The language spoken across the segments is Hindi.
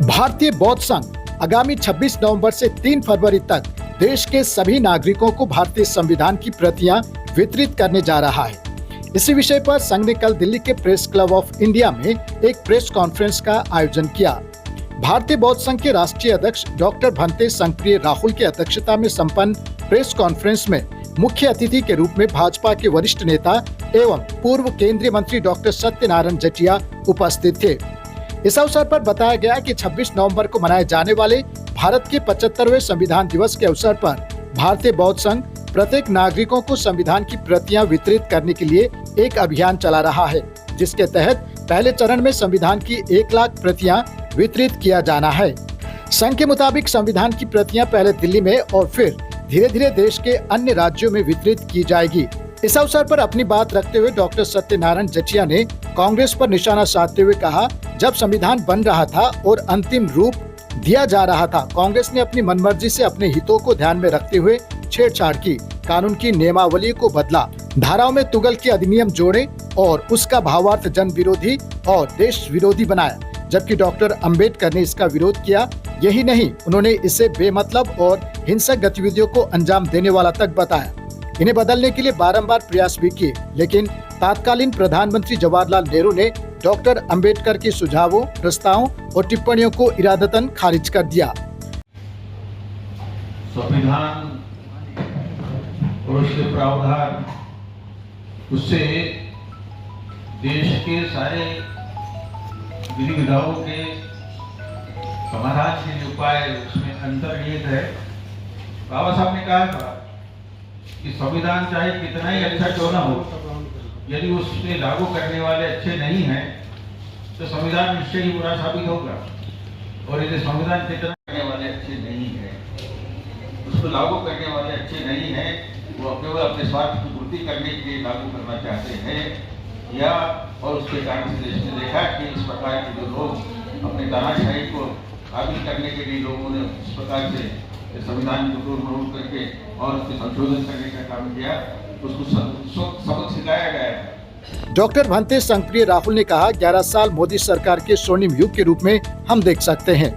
भारतीय बौद्ध संघ आगामी 26 नवंबर से 3 फरवरी तक देश के सभी नागरिकों को भारतीय संविधान की प्रतियां वितरित करने जा रहा है। इसी विषय पर संघ ने कल दिल्ली के प्रेस क्लब ऑफ इंडिया में एक प्रेस कॉन्फ्रेंस का आयोजन किया। भारतीय बौद्ध संघ के राष्ट्रीय अध्यक्ष डॉक्टर भंते संगप्रिय राहुल की अध्यक्षता में संपन्न प्रेस कॉन्फ्रेंस में मुख्य अतिथि के रूप में भाजपा के वरिष्ठ नेता एवं पूर्व केंद्रीय मंत्री डॉक्टर सत्यनारायण जटिया उपस्थित थे। इस अवसर पर बताया गया कि 26 नवंबर को मनाए जाने वाले भारत के 75वें संविधान दिवस के अवसर पर भारतीय बौद्ध संघ प्रत्येक नागरिकों को संविधान की प्रतियां वितरित करने के लिए एक अभियान चला रहा है, जिसके तहत पहले चरण में संविधान की 1 लाख प्रतियां वितरित किया जाना है। संघ के मुताबिक संविधान की प्रतियां पहले दिल्ली में और फिर धीरे धीरे देश के अन्य राज्यों में वितरित की जाएगी। इस अवसर पर अपनी बात रखते हुए डॉक्टर सत्यनारायण जटिया ने कांग्रेस पर निशाना साधते हुए कहा, जब संविधान बन रहा था और अंतिम रूप दिया जा रहा था, कांग्रेस ने अपनी मनमर्जी से अपने हितों को ध्यान में रखते हुए छेड़छाड़ की, कानून की नियमावली को बदला, धाराओं में तुगल के अधिनियम जोड़े और उसका भावार्थ जन विरोधी और देश विरोधी बनाया, जबकि डॉक्टर अंबेडकर ने इसका विरोध किया। यही नहीं, उन्होंने इसे बेमतलब और हिंसक गतिविधियों को अंजाम देने वाला तक बताया। इन्हें बदलने के लिए बारंबार प्रयास भी किए, लेकिन तत्कालीन प्रधानमंत्री जवाहरलाल नेहरू ने डॉक्टर अंबेडकर के सुझावों, प्रस्तावों और टिप्पणियों को इरादतन खारिज कर दिया। संविधान और उसके प्रावधान, उससे देश के सारे विधि विधानों के समाधान के लिए उपाय उसमें अंतर्निहित है। बाबा साहब ने कहा था कि संविधान चाहे कितना ही अच्छा क्यों ना हो, यदि उसके लागू करने वाले अच्छे नहीं हैं तो संविधान निश्चय ही बुरा साबित होगा। और यदि संविधान कितना करने वाले अच्छे नहीं हैं, उसको लागू करने वाले अच्छे नहीं हैं, वो केवल अपने स्वार्थ की पूर्ति करने के लिए लागू करना चाहते हैं, या और उसके कारण से देश ने देखा कि इस प्रकार के जो लोग अपने तानाशाही को हावी करने के लिए लोगों ने इस प्रकार से संविधान को तोड़ करके और उसके संशोधन करने का काम किया, उसको सबक सिखाया गया है। डॉक्टर भंते संगप्रिय राहुल ने कहा, 11 साल मोदी सरकार के स्वर्णिम युग के रूप में हम देख सकते हैं।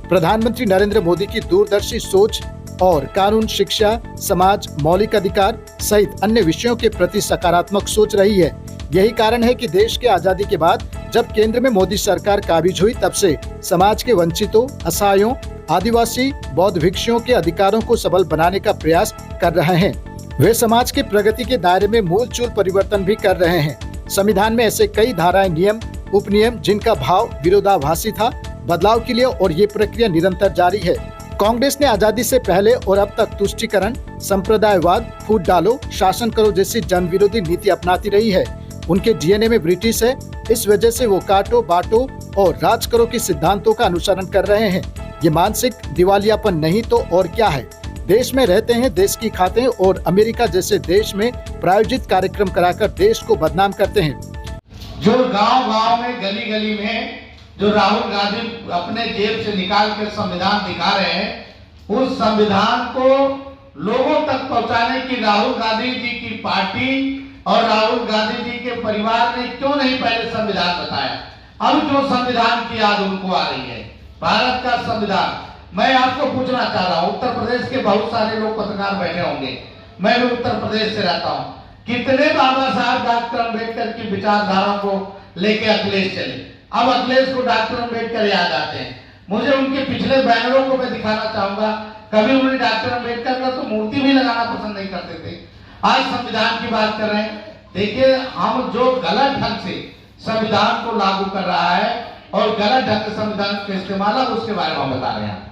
प्रधानमंत्री नरेंद्र मोदी की दूरदर्शी सोच और कानून, शिक्षा, समाज, मौलिक अधिकार सहित अन्य विषयों के प्रति सकारात्मक सोच रही है। यही कारण है कि देश के आजादी के बाद जब केंद्र में मोदी सरकार काबिज हुई, तब से समाज के वंचितों, असहायों, आदिवासी, बौद्ध भिक्षुओं के अधिकारों को सबल बनाने का प्रयास कर रहे हैं। वे समाज के प्रगति के दायरे में मूल चूल परिवर्तन भी कर रहे हैं। संविधान में ऐसे कई धाराएं, नियम, उपनियम जिनका भाव विरोधाभासी था, बदलाव के लिए और ये प्रक्रिया निरंतर जारी है। कांग्रेस ने आजादी से पहले और अब तक तुष्टीकरण, संप्रदायवाद, फूट डालो, शासन करो जैसी जन विरोधी नीति अपनाती रही है। उनके डीएनए में ब्रिटिश है, इस वजह से वो काटो बांटो और राज करो के सिद्धांतों का अनुसरण कर रहे हैं। ये मानसिक दिवालियापन नहीं तो और क्या है। देश में रहते हैं, देश की खाते हैं और अमेरिका जैसे देश में प्रायोजित कार्यक्रम कराकर देश को बदनाम करते हैं। जो गांव-गांव में, गली-गली में जो राहुल गांधी अपने जेब से निकाल के संविधान दिखा रहे हैं, उस संविधान को लोगों तक पहुंचाने की राहुल गांधी जी की पार्टी और राहुल गांधी जी के परिवार ने क्यों नहीं पहले संविधान बताया। अब जो संविधान की याद उनको आ रही है, भारत का संविधान। मैं आपको पूछना चाह रहा हूं, उत्तर प्रदेश के बहुत सारे लोग पत्रकार बैठे होंगे, मैं भी उत्तर प्रदेश से रहता हूं। कितने बाबा साहब डॉक्टर अंबेडकर की विचारधाराओं को लेके अखिलेश चले, अब अखिलेश को डॉक्टर अंबेडकर याद आते हैं। मुझे उनके पिछले बैनरों को मैं दिखाना चाहूंगा, कभी उन्होंने डॉक्टर अंबेडकर का तो मूर्ति भी लगाना पसंद नहीं करते थे। आज संविधान की बात कर रहे हैं। देखिए, हम जो गलत ढंग से संविधान को लागू कर रहा है और गलत ढंग से संविधान का इस्तेमाल, अब उसके बारे में हम बता रहे हैं।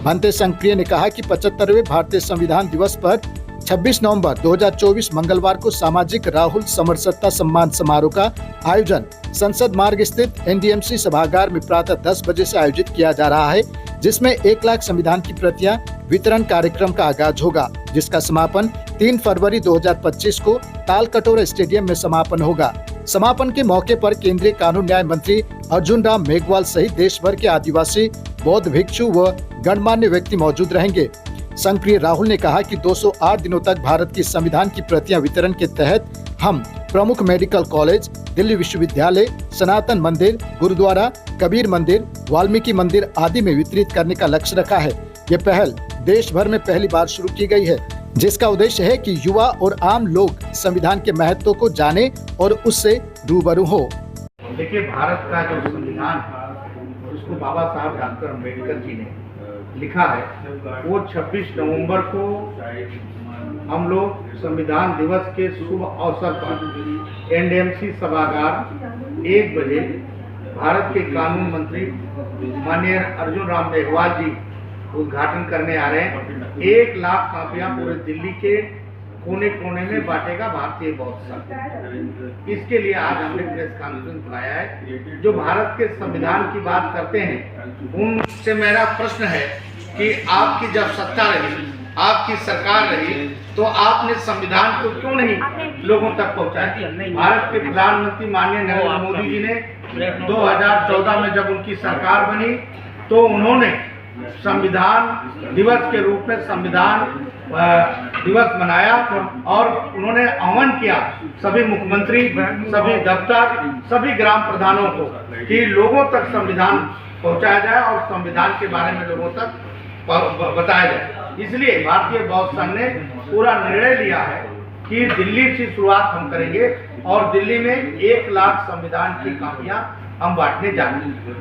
भंते संगप्रिय ने कहा कि 75वें भारतीय संविधान दिवस पर 26 नवंबर 2024 मंगलवार को सामाजिक राहुल समरसत्ता सम्मान समारोह का आयोजन संसद मार्ग स्थित एनडीएमसी सभागार में प्रातः 10 बजे से आयोजित किया जा रहा है, जिसमें 1 लाख संविधान की प्रतियां वितरण कार्यक्रम का आगाज होगा, जिसका समापन 3 फरवरी 2025 को तालकटोरा स्टेडियम में समापन होगा। समापन के मौके पर केंद्रीय कानून न्याय मंत्री अर्जुन राम मेघवाल सहित देश भर के आदिवासी, बौद्ध भिक्षु व गणमान्य व्यक्ति मौजूद रहेंगे। संगप्रिय राहुल ने कहा कि 208 दिनों तक भारत की संविधान की प्रतियां वितरण के तहत हम प्रमुख मेडिकल कॉलेज, दिल्ली विश्वविद्यालय, सनातन मंदिर, गुरुद्वारा, कबीर मंदिर, वाल्मीकि मंदिर आदि में वितरित करने का लक्ष्य रखा है। ये पहल देश भर में पहली बार शुरू की गई है, जिसका उद्देश्य है कि युवा और आम लोग संविधान के महत्व को जाने और उससे रूबरू हो। देखिए, भारत का जो संविधान है उसको बाबा साहब डॉक्टर अम्बेडकर जी ने लिखा है, वो 26 नवंबर को हम लोग संविधान दिवस के शुभ अवसर पर एनडीएमसी सभागार 1 बजे भारत के कानून मंत्री माननीय अर्जुन राम मेघवाल जी उद्घाटन करने आ रहे हैं। 1 लाख कापियां पूरे दिल्ली के कोने कोने में बांटेगा भारतीय बौद्ध संघ। इसके लिए आज हमने प्रेस कॉन्फ्रेंस बुलाया है। जो भारत के संविधान की बात करते हैं उनसे मेरा प्रश्न है कि आपकी जब सत्ता रही, आपकी सरकार रही, तो आपने संविधान को क्यों नहीं लोगों तक पहुंचाया? भारत के प्रधानमंत्री माननीय नरेंद्र मोदी जी ने 2014 में जब उनकी सरकार बनी तो उन्होंने संविधान दिवस के रूप में संविधान दिवस मनाया और उन्होंने आह्वान किया सभी मुख्यमंत्री, सभी दफ्तर, सभी ग्राम प्रधानों को कि लोगों तक संविधान पहुंचाया जाए और संविधान के बारे में लोगों तक बताया जाए। इसलिए भारतीय बौद्ध संघ ने पूरा निर्णय लिया है कि दिल्ली से शुरुआत हम करेंगे और दिल्ली में 1 लाख संविधान की कापियां हम बांटने जाएंगे।